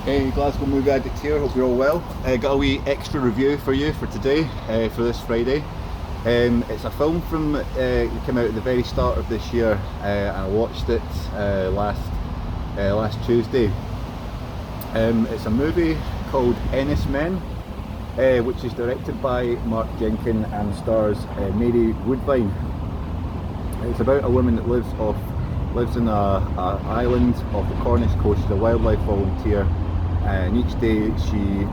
Hey, Glasgow Movie Addict here, hope you're all well. Got a wee extra review for you for today, for this Friday. It's a film from, it came out at the very start of this year, and I watched it last Tuesday. It's a movie called Enys Men, which is directed by Mark Jenkin and stars Mary Woodvine. It's about a woman that lives in a island off the Cornish coast. She's a wildlife volunteer, and each day she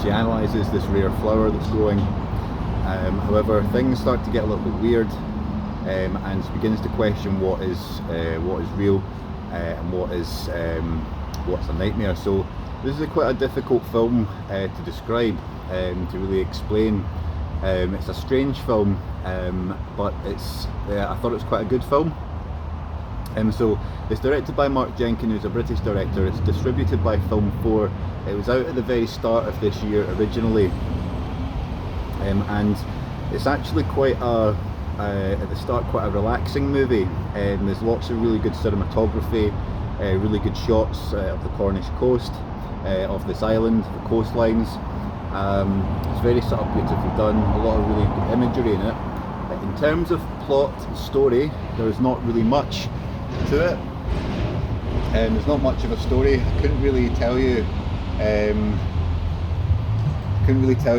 analyses this rare flower that's growing. However, things start to get a little bit weird, and she begins to question what is real and what's a nightmare. So this is quite a difficult film to describe, to really explain. It's a strange film, but I thought it was quite a good film. So it's directed by Mark Jenkin, who's a British director. It's distributed by Film 4. It was out at the very start of this year originally, and it's actually quite at the start quite a relaxing movie. There's lots of really good cinematography, really good shots of the Cornish coast, of this island, the coastlines. It's very sort of beautifully done, a lot of really good imagery in it. In terms of plot story, there's not really much to it. There's not much of a story. I couldn't really tell you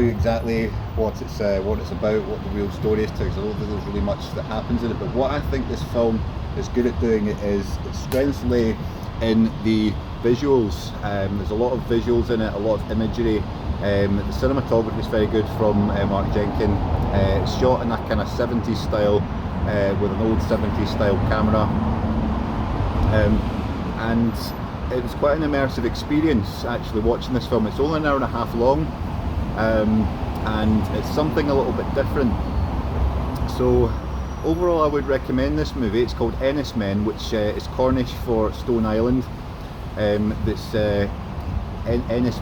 exactly what it's about, what the real story is, because I don't think there's really much that happens in it. But what I think this film is good at doing is its strengths lay in the visuals. There's a lot of visuals in it, a lot of imagery. The cinematography is very good from Mark Jenkin. It's shot in a kind of 70s style, with an old 70s style camera, and it was quite an immersive experience actually watching this film. It's only an hour and a half long, and it's something a little bit different. So overall I would recommend this movie. It's called Enys Men, which is Cornish for Stone Island. Enys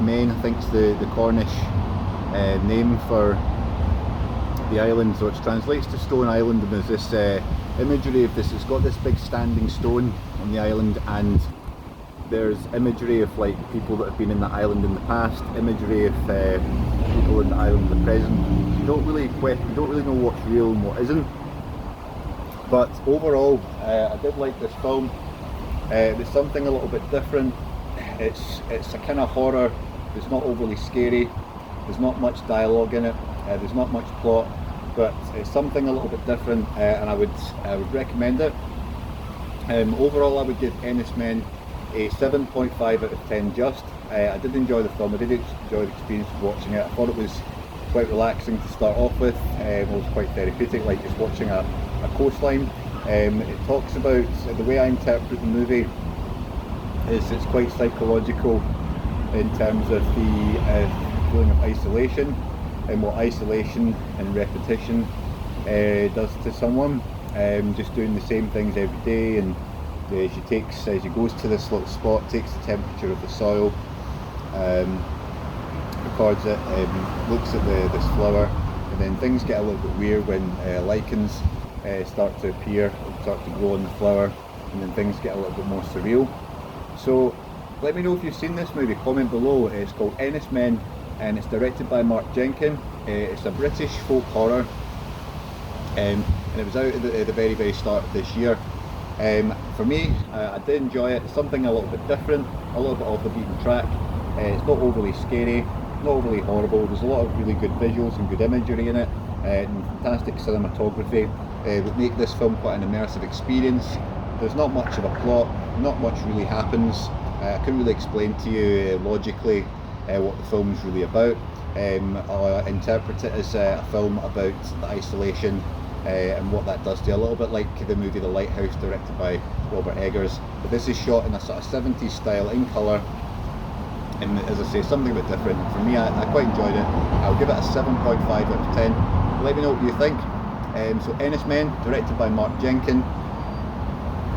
Men, I think, is the Cornish name for the island, so it translates to Stone Island. And there's this imagery of this. It's got this big standing stone on the island, and there's imagery of like people that have been in the island in the past, imagery of people in the island in the present. You don't really know what's real and what isn't. But overall, I did like this film. It was something a little bit different. It's a kind of horror. It's not overly scary. There's not much dialogue in it. There's not much plot, but it's something a little bit different, and I would recommend it. Overall, I would give Enys Men a 7.5 out of 10 just. I did enjoy the film. I did enjoy the experience of watching it. I thought it was quite relaxing to start off with. It was quite therapeutic, like just watching a coastline. It talks about, the way I interpret the movie is it's quite psychological in terms of the feeling of isolation, and what isolation and repetition does to someone. Just doing the same things every day, and she goes to this little spot, takes the temperature of the soil, records it, looks at this flower, and then things get a little bit weird when lichens start to appear, start to grow on the flower, and then things get a little bit more surreal. So let me know if you've seen this movie, comment below. It's called Enys Men, and it's directed by Mark Jenkin. It's a British folk horror, and it was out at the very, very start of this year. For me, I did enjoy it. It's something a little bit different, a little bit off the beaten track. It's not overly scary, not overly horrible. There's a lot of really good visuals and good imagery in it, and fantastic cinematography that make this film quite an immersive experience. There's not much of a plot, not much really happens. I couldn't really explain to you logically what the film is really about. I interpret it as a film about the isolation and what that does to you, a little bit like the movie The Lighthouse, directed by Robert Eggers. But this is shot in a sort of 70s style, in colour, and as I say, something a bit different. For me, I quite enjoyed it. I'll give it a 7.5 out of 10. Let me know what you think. So Enys Men, directed by Mark Jenkin.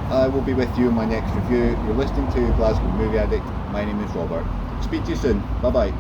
I will be with you in my next review. You're listening to Glasgow Movie Addict. My name is Robert. Speak to you soon. Bye bye.